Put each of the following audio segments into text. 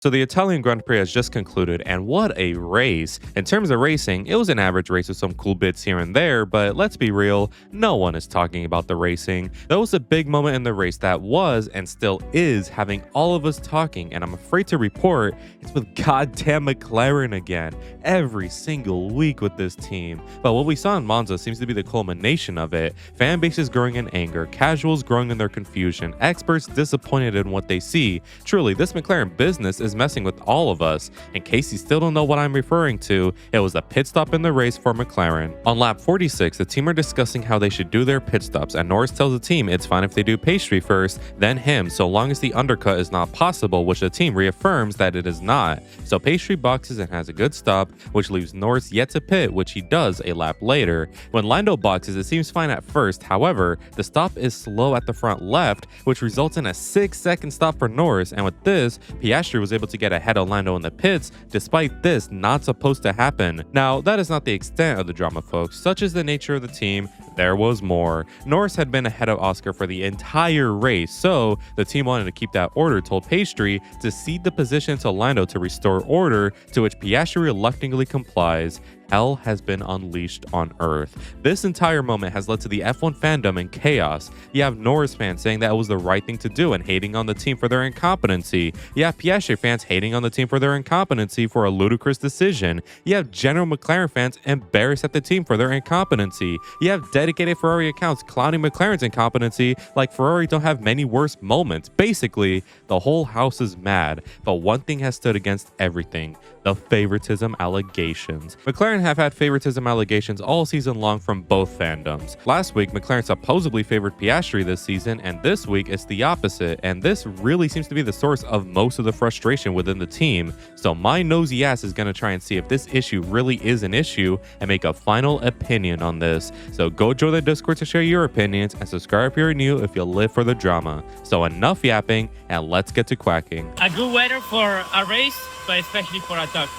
So the Italian Grand Prix has just concluded, and what a race! In terms of racing, it was an average race with some cool bits here and there, but let's be real, no one is talking about the racing. That was a big moment in the race that was, and still is, having all of us talking, and I'm afraid to report, it's with goddamn McLaren again, every single week with this team. But what we saw in Monza seems to be the culmination of it. Fan bases growing in anger, casuals growing in their confusion, experts disappointed in what they see. Truly, this McLaren business is messing with all of us. In case you still don't know what I'm referring to, it was a pit stop in the race for McLaren. On lap 46, the team are discussing how they should do their pit stops, and Norris tells the team it's fine if they do Pastry first, then him, so long as the undercut is not possible, which the team reaffirms that it is not. So Pastry boxes and has a good stop, which leaves Norris yet to pit, which he does a lap later. When Lando boxes, it seems fine at first, however, the stop is slow at the front left, which results in a 6-second stop for Norris, and with this, Piastri was able to get ahead of Lando in the pits, despite this not supposed to happen. Now, that is not the extent of the drama, folks. Such is the nature of the team, there was more. Norris had been ahead of Oscar for the entire race, so the team wanted to keep that order, told Pastry to cede the position to Lando to restore order, to which Piastri reluctantly complies. Hell has been unleashed on Earth. This entire moment has led to the F1 fandom in chaos. You have Norris fans saying that it was the right thing to do and hating on the team for their incompetency. You have Piastri fans hating on the team for their incompetency for a ludicrous decision. You have general McLaren fans embarrassed at the team for their incompetency. You have dedicated Ferrari accounts clowning McLaren's incompetency like Ferrari don't have many worse moments. Basically, the whole house is mad. But one thing has stood against everything: the favoritism allegations. McLaren have had favoritism allegations all season long from both fandoms. Last week, McLaren supposedly favored Piastri this season, and this week it's the opposite, and this really seems to be the source of most of the frustration within the team. So my nosy ass is going to try and see if this issue really is an issue and make a final opinion on this. So go join the Discord to share your opinions, and subscribe if you're new if you live for the drama. So enough yapping, and let's get to quacking. A good weather for a race, but especially for a talk.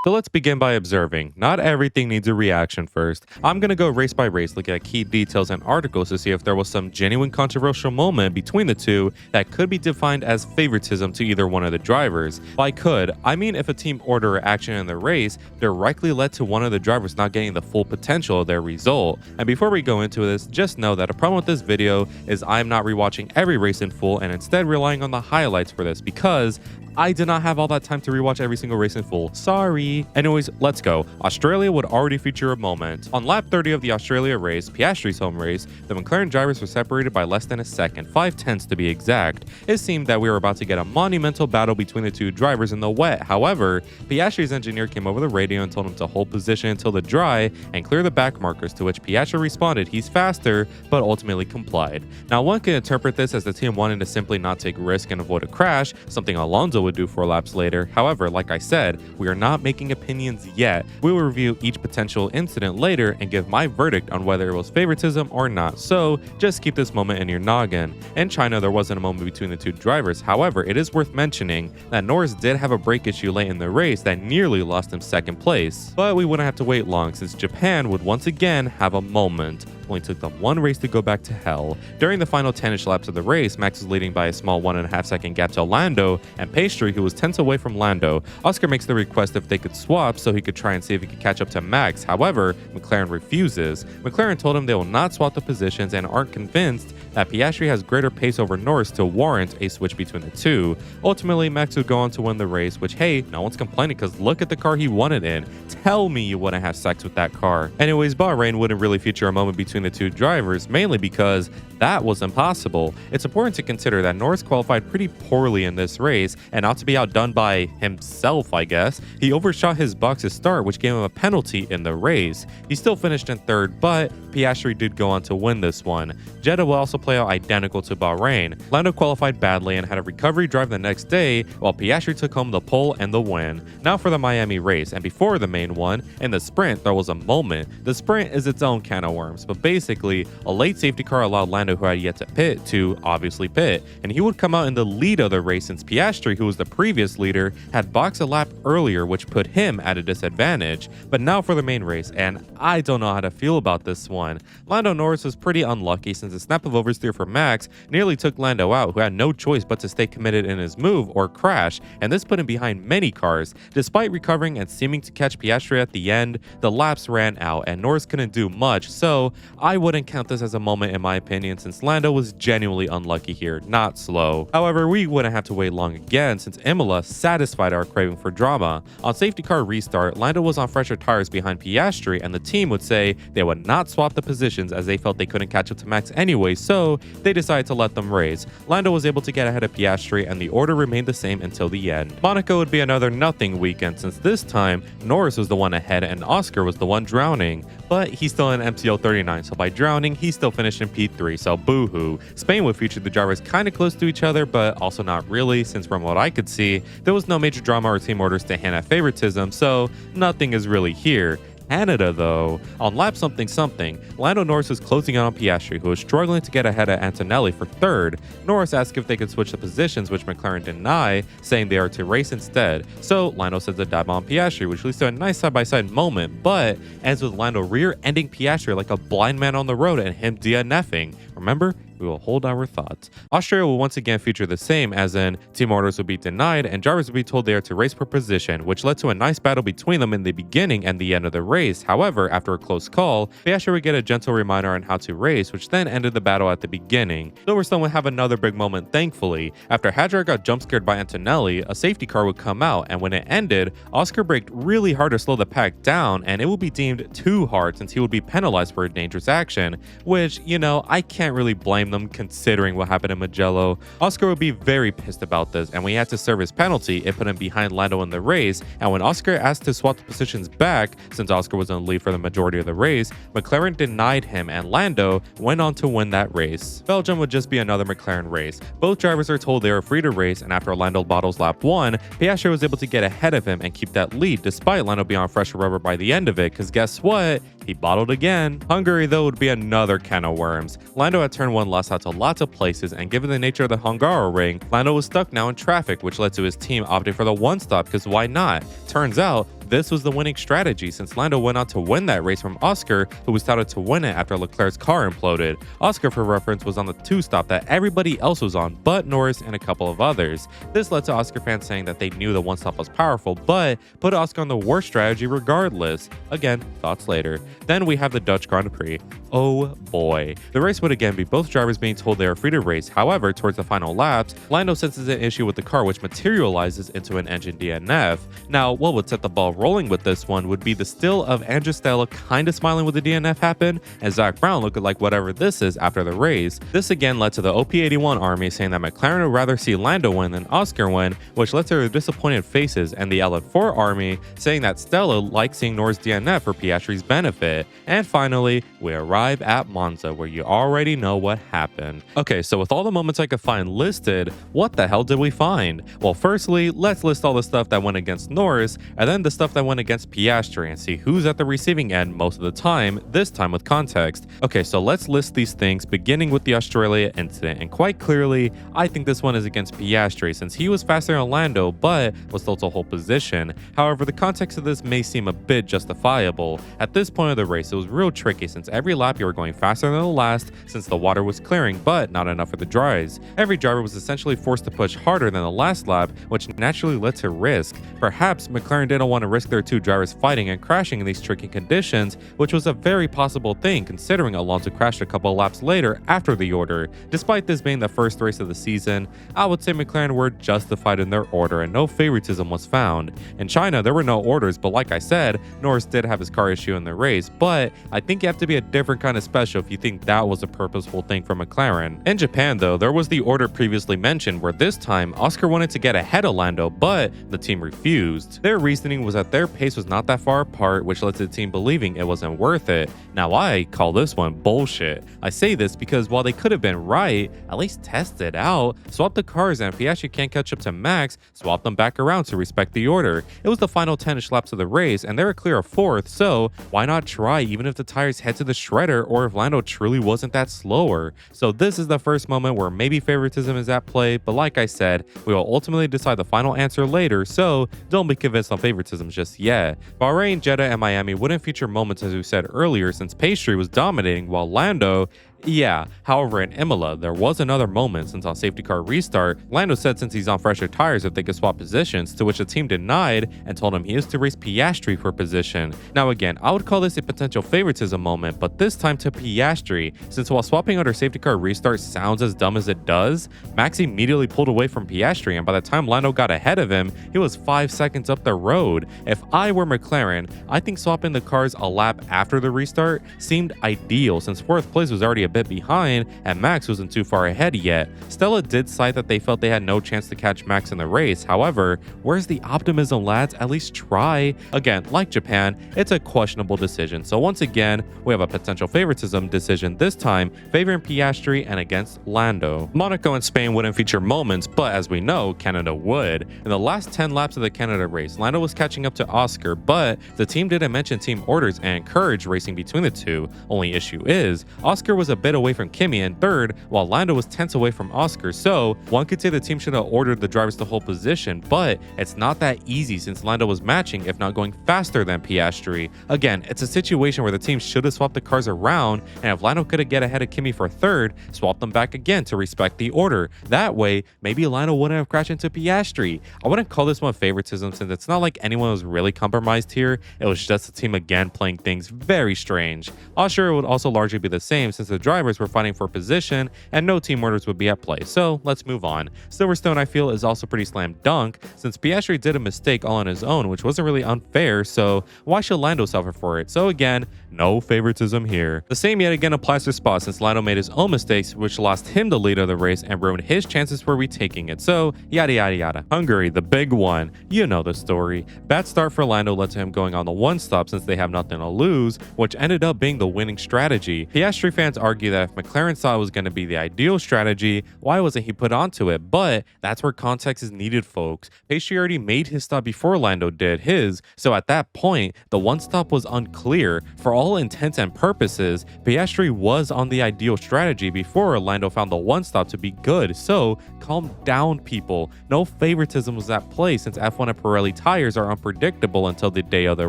So let's begin by observing. Not everything needs a reaction first. I'm gonna go race by race, looking at key details and articles to see if there was some genuine controversial moment between the two that could be defined as favoritism to either one of the drivers. By could, I mean if a team order or action in the race directly led to one of the drivers not getting the full potential of their result. And before we go into this, just know that a problem with this video is I'm not rewatching every race in full and instead relying on the highlights for this, because I did not have all that time to rewatch every single race in full. Sorry. Anyways, let's go. Australia would already feature a moment. On lap 30 of the Australia race, Piastri's home race, the McLaren drivers were separated by less than a second, 0.5 to be exact. It seemed that we were about to get a monumental battle between the two drivers in the wet. However, Piastri's engineer came over the radio and told him to hold position until the dry and clear the back markers, to which Piastri responded he's faster, but ultimately complied. Now, one can interpret this as the team wanting to simply not take risk and avoid a crash, something Alonso would do 4 laps later. However, like I said, we are not making opinions yet. We will review each potential incident later and give my verdict on whether it was favoritism or not, so just keep this moment in your noggin. In China, there wasn't a moment between the two drivers. However, it is worth mentioning that Norris did have a brake issue late in the race that nearly lost him second place, but we wouldn't have to wait long since Japan would once again have a moment. Only took them one race to go back to hell. During the final 10-ish laps of the race, Max was leading by a small 1.5 second gap to Lando and Pastry, who was tenths away from Lando. Oscar makes the request if they could swap so he could try and see if he could catch up to Max. However, McLaren refuses. McLaren told him they will not swap the positions and aren't convinced that Piastri has greater pace over Norris to warrant a switch between the two. Ultimately, Max would go on to win the race, which, hey, no one's complaining because look at the car he won it in. Tell me you wouldn't have sex with that car. Anyways, Bahrain wouldn't really feature a moment between the two drivers, mainly because that was impossible. It's important to consider that Norris qualified pretty poorly in this race, and not to be outdone by himself, I guess. He overshot his box's start, which gave him a penalty in the race. He still finished in third, but Piastri did go on to win this one. Jeddah will also play out identical to Bahrain. Lando qualified badly and had a recovery drive the next day, while Piastri took home the pole and the win. Now for the Miami race, and before the main one, in the sprint there was a moment. The sprint is its own can of worms, but basically, a late safety car allowed Lando Lando, who had yet to pit, to obviously pit, and he would come out in the lead of the race since Piastri, who was the previous leader, had boxed a lap earlier, which put him at a disadvantage. But now for the main race, and I don't know how to feel about this one. Lando Norris was pretty unlucky since a snap of oversteer for Max nearly took Lando out, who had no choice but to stay committed in his move or crash, and this put him behind many cars. Despite recovering and seeming to catch Piastri at the end, the laps ran out and Norris couldn't do much, so I wouldn't count this as a moment in my opinion since Lando was genuinely unlucky here, not slow. However, we wouldn't have to wait long again since Imola satisfied our craving for drama. On safety car restart, Lando was on fresher tires behind Piastri, and the team would say they would not swap the positions as they felt they couldn't catch up to Max anyway, so they decided to let them race. Lando was able to get ahead of Piastri and the order remained the same until the end. Monaco would be another nothing weekend since this time Norris was the one ahead and Oscar was the one drowning, but he's still in MCO 39, so by drowning he still finished in P3, so boo-hoo. Spain would feature the drivers kind of close to each other, but also not really, since from what I could see there was no major drama or team orders to hint at favoritism, so nothing is really here. Canada though, on lap something, Lando Norris was closing out on Piastri, who was struggling to get ahead of Antonelli for third. Norris asked if they could switch the positions, which McLaren denied, saying they are to race instead. So Lando sends a dab on Piastri, which leads to a nice side-by-side moment, but ends with Lando rear-ending Piastri like a blind man on the road and him DNFing. Remember? We will hold our thoughts. Australia will once again feature the same, as in team orders will be denied and drivers will be told they are to race per position, which led to a nice battle between them in the beginning and the end of the race. However, after a close call, Piastri would get a gentle reminder on how to race, which then ended the battle at the beginning. Silverstone would have another big moment, thankfully. After Hadjar got jump scared by Antonelli, a safety car would come out, and when it ended, Oscar braked really hard to slow the pack down, and it would be deemed too hard since he would be penalized for a dangerous action, which, you know, I can't really blame them considering what happened in Mugello. Oscar would be very pissed about this, and when he had to serve his penalty, it put him behind Lando in the race, and when Oscar asked to swap the positions back, since Oscar was in the lead for the majority of the race, McLaren denied him, and Lando went on to win that race. Belgium would just be another McLaren race. Both drivers are told they are free to race, and after Lando bottles lap 1, Piastri was able to get ahead of him and keep that lead, despite Lando being on fresher rubber by the end of it, because guess what? He bottled again. Hungary, though, would be another can of worms. Lando at turn 1 lost out to lots of places, and given the nature of the Hungaroring, Lando was stuck now in traffic, which led to his team opting for the one stop, because why not? Turns out, this was the winning strategy since Lando went on to win that race from Oscar, who was touted to win it after Leclerc's car imploded. Oscar, for reference, was on the 2 stop that everybody else was on but Norris and a couple of others. This led to Oscar fans saying that they knew the 1 stop was powerful, but put Oscar on the worst strategy regardless. Again, thoughts later. Then we have the Dutch Grand Prix. Oh boy. The race would again be both drivers being told they are free to race. However, towards the final laps, Lando senses an issue with the car, which materializes into an engine DNF. Now, what would set the ball rolling with this one would be the still of Andrew Stella kinda smiling when the DNF happened, and Zach Brown looked like whatever this is after the race. This again led to the OP81 army saying that McLaren would rather see Lando win than Oscar win, which led to their disappointed faces, and the LN4 army saying that Stella likes seeing Norris DNF for Piastri's benefit. And finally, we arrive at Monza, where you already know what happened. Okay, so with all the moments I could find listed, what the hell did we find? Well, firstly, let's list all the stuff that went against Norris, and then the stuff that went against Piastri, and see who's at the receiving end most of the time, this time with context. Okay, so let's list these things, beginning with the Australia incident, and quite clearly, I think this one is against Piastri, since he was faster than Lando, but was still to hold position. However, the context of this may seem a bit justifiable. At this point of the race, it was real tricky, since every lap you were going faster than the last, since the water was clearing, but not enough for the dries. Every driver was essentially forced to push harder than the last lap, which naturally led to risk. Perhaps McLaren didn't want to risk their 2 drivers fighting and crashing in these tricky conditions, which was a very possible thing considering Alonso crashed a couple laps later after the order. Despite this being the first race of the season, I would say McLaren were justified in their order and no favoritism was found. In China, there were no orders, but like I said, Norris did have his car issue in the race, but I think you have to be a different kind of special if you think that was a purposeful thing for McLaren. In Japan though, there was the order previously mentioned where this time Oscar wanted to get ahead of Lando, but the team refused. Their reasoning was that that their pace was not that far apart, which led to the team believing it wasn't worth it. Now I call this one bullshit. I say this because while they could have been right, at least test it out. Swap the cars, and if Piastri can't catch up to Max, swap them back around to respect the order. It was the final 10ish laps of the race, and they were clear of 4th, so why not try even if the tires head to the shredder or if Lando truly wasn't that slower? So this is the first moment where maybe favoritism is at play, but like I said, we will ultimately decide the final answer later, so don't be convinced on favoritism just yet. Bahrain, Jeddah, and Miami wouldn't feature moments as we said earlier since Piastri was dominating while Lando, yeah, however in Imola, there was another moment since on safety car restart, Lando said since he's on fresher tires if they could swap positions, to which the team denied and told him he is to race Piastri for position. Now again, I would call this a potential favoritism moment, but this time to Piastri, since while swapping under safety car restart sounds as dumb as it does, Max immediately pulled away from Piastri, and by the time Lando got ahead of him, he was 5 seconds up the road. If I were McLaren, I think swapping the cars a lap after the restart seemed ideal since 4th place was already a bit behind and Max wasn't too far ahead yet. Stella did cite that they felt they had no chance to catch Max in the race. However, where's the optimism, lads? At least try. Again, like Japan, it's a questionable decision. So once again, we have a potential favoritism decision, this time favoring Piastri and against Lando. Monaco and Spain wouldn't feature moments, but as we know, Canada would. In the last 10 laps of the Canada race, Lando was catching up to Oscar, but the team didn't mention team orders and encourage racing between the two. Only issue is, Oscar was a bit away from Kimi in 3rd, while Lando was 10ths away from Oscar, so one could say the team should have ordered the drivers to hold position, but it's not that easy since Lando was matching, if not going faster than Piastri. Again, it's a situation where the team should have swapped the cars around, and if Lando could have get ahead of Kimi for 3rd, swap them back again to respect the order. That way, maybe Lando wouldn't have crashed into Piastri. I wouldn't call this one favoritism since it's not like anyone was really compromised here, it was just the team again playing things very strange. Austria would also largely be the same since the drivers were fighting for position and no team orders would be at play, so let's move on. Silverstone I feel is also pretty slam dunk since Piastri did a mistake all on his own, which wasn't really unfair, so why should Lando suffer for it? So again, no favoritism here. The same yet again applies to Spa since Lando made his own mistakes, which lost him the lead of the race and ruined his chances for retaking it, so yada yada yada. Hungary, the big one, you know the story. Bad start for Lando led to him going on the one stop since they have nothing to lose, which ended up being the winning strategy. Piastri fans argue that if McLaren saw it was going to be the ideal strategy, why wasn't he put onto it? But that's where context is needed, folks. Piastri already made his stop before Lando did his, so at that point, the one stop was unclear. For all intents and purposes, Piastri was on the ideal strategy before Lando found the one stop to be good, so calm down, people. No favoritism was at play since F1 and Pirelli tires are unpredictable until the day of the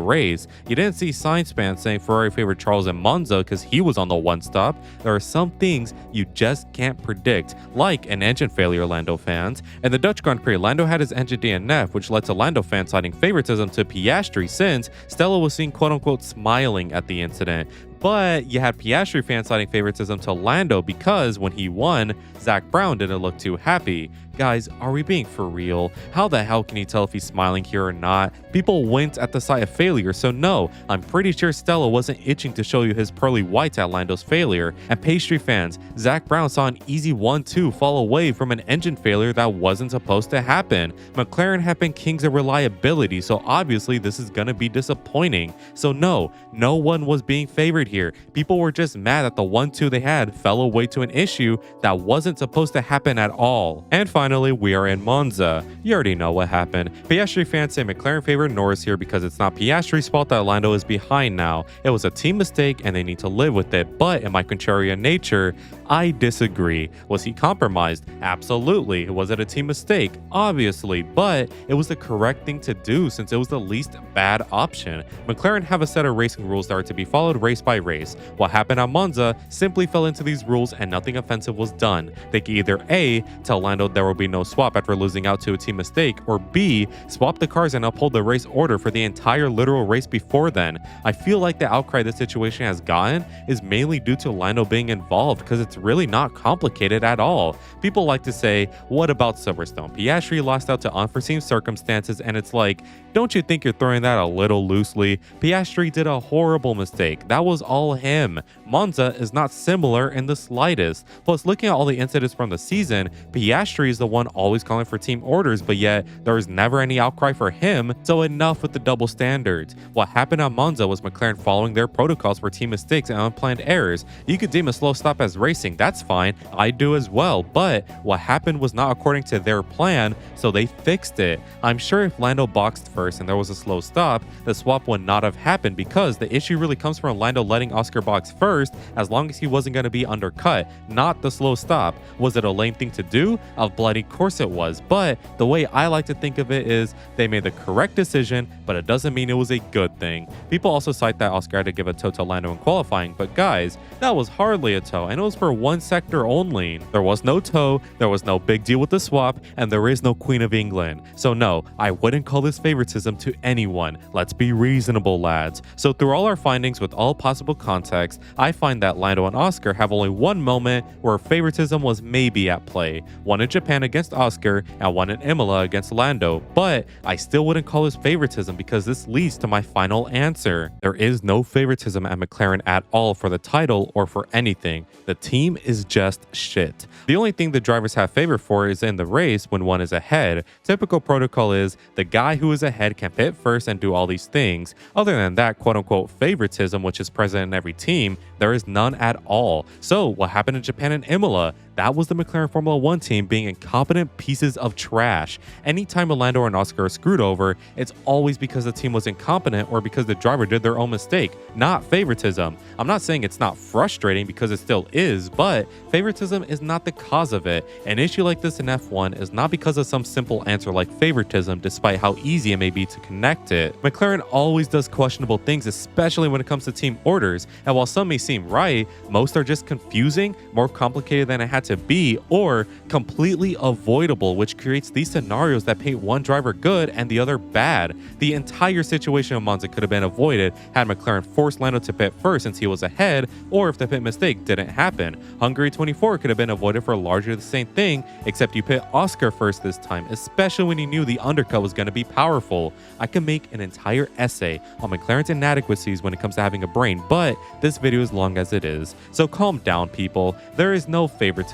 race. You didn't see Sainz fans saying Ferrari favored Charles in Monza because he was on the one stop. There are some things you just can't predict, like an engine failure, Lando fans. In the Dutch Grand Prix, Lando had his engine DNF, which led to Lando fans citing favoritism to Piastri since Stella was seen quote-unquote smiling at the incident. But you had Piastri fans citing favoritism to Lando because when he won, Zach Brown didn't look too happy. Guys, are we being for real? How the hell can you tell if he's smiling here or not? People winced at the sight of failure, so no, I'm pretty sure Stella wasn't itching to show you his pearly whites at Lando's failure. And Piastri fans, Zach Brown saw an easy 1-2 fall away from an engine failure that wasn't supposed to happen. McLaren have been kings of reliability, so obviously this is gonna be disappointing. So no one was being favored here. People were just mad that the 1-2 they had fell away to an issue that wasn't supposed to happen at all. And finally, we are in Monza. You already know what happened. Piastri fans say McLaren favored Norris here because it's not Piastri's fault that Lando is behind now. It was a team mistake and they need to live with it. But in my contrarian nature, I disagree. Was he compromised? Absolutely. Was it a team mistake? Obviously. But it was the correct thing to do since it was the least bad option. McLaren have a set of racing rules that are to be followed race by race. What happened at Monza simply fell into these rules and nothing offensive was done. They could either A, tell Lando there will be no swap after losing out to a team mistake, or B, swap the cars and uphold the race order for the entire literal race before then. I feel like the outcry this situation has gotten is mainly due to Lando being involved because it's really not complicated at all. People like to say, what about Silverstone? Piastri lost out to unforeseen circumstances, and it's like, don't you think you're throwing that a little loosely? Piastri did a horrible mistake. That was all him. Monza is not similar in the slightest. Plus, looking at all the incidents from the season, Piastri is the one always calling for team orders, but yet there was never any outcry for him, so enough with the double standards. What happened on Monza was McLaren following their protocols for team mistakes and unplanned errors. You could deem a slow stop as racing, that's fine, I do as well, but what happened was not according to their plan, so they fixed it. I'm sure if Lando boxed first and there was a slow stop, the swap would not have happened because the issue really comes from Lando letting Oscar box first as long as he wasn't going to be undercut, not the slow stop. Was it a lame thing to do? Of bloody course it was, but the way I like to think of it is they made the correct decision, but it doesn't mean it was a good thing. People also cite that Oscar had to give a toe to Lando in qualifying, but guys, that was hardly a toe, and it was for one sector only. There was no toe, there was no big deal with the swap, and there is no Queen of England. So no, I wouldn't call this favoritism to anyone. Let's be reasonable, lads. So through all our findings with all possible context, I find that Lando and Oscar have only one moment where favoritism was maybe at play. One in Japan against Oscar and one in Imola against Lando, but I still wouldn't call this favoritism because this leads to my final answer. There is no favoritism at McLaren at all for the title or for anything. The team is just shit. The only thing the drivers have favor for is in the race when one is ahead. Typical protocol is the guy who is ahead can pit first and do all these things. Other than that quote-unquote favoritism, which is present in every team, there is none at all. So what happened in Japan and Imola? That was the McLaren Formula 1 team being incompetent pieces of trash. Anytime Lando or an Oscar are screwed over, it's always because the team was incompetent or because the driver did their own mistake, not favoritism. I'm not saying it's not frustrating because it still is, but favoritism is not the cause of it. An issue like this in F1 is not because of some simple answer like favoritism, despite how easy it may be to connect it. McLaren always does questionable things, especially when it comes to team orders, and while some may seem right, most are just confusing, more complicated than it had to be, or completely avoidable, which creates these scenarios that paint one driver good and the other bad. The entire situation of Monza could have been avoided had McLaren forced Lando to pit first since he was ahead, or if the pit mistake didn't happen. Hungary 24 could have been avoided for largely the same thing, except you pit Oscar first this time, especially when you knew the undercut was going to be powerful. I could make an entire essay on McLaren's inadequacies when it comes to having a brain, but this video is long as it is. So calm down, people. There is no favoritism.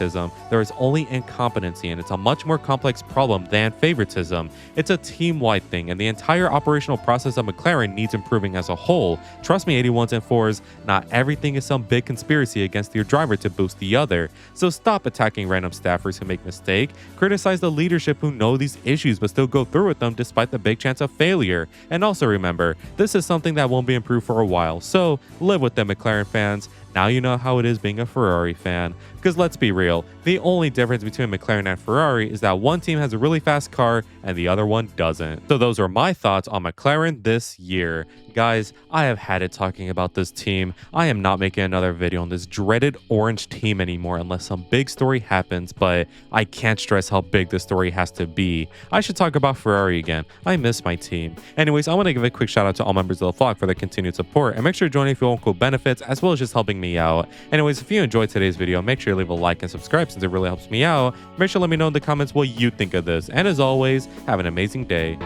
There is only incompetency, and it's a much more complex problem than favoritism. It's a team-wide thing, and the entire operational process of McLaren needs improving as a whole. Trust me, 81s and 4s, not everything is some big conspiracy against your driver to boost the other. So stop attacking random staffers who make mistakes. Criticize the leadership who know these issues but still go through with them despite the big chance of failure. And also remember, this is something that won't be improved for a while, so live with them, McLaren fans. Now you know how it is being a Ferrari fan. Because let's be real, the only difference between McLaren and Ferrari is that one team has a really fast car and the other one doesn't. So those are my thoughts on McLaren this year. Guys, I have had it talking about this team. I am not making another video on this dreaded orange team anymore unless some big story happens, but I can't stress how big this story has to be. I should talk about Ferrari again. I miss my team. Anyways, I want to give a quick shout out to all members of the vlog for their continued support, and make sure to join if you want cool benefits as well as just helping me out. Anyways, if you enjoyed today's video, make sure to leave a like and subscribe since it really helps me out. Make sure to let me know in the comments what you think of this, and as always, have an amazing day.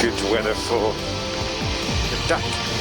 Good weather for the duck.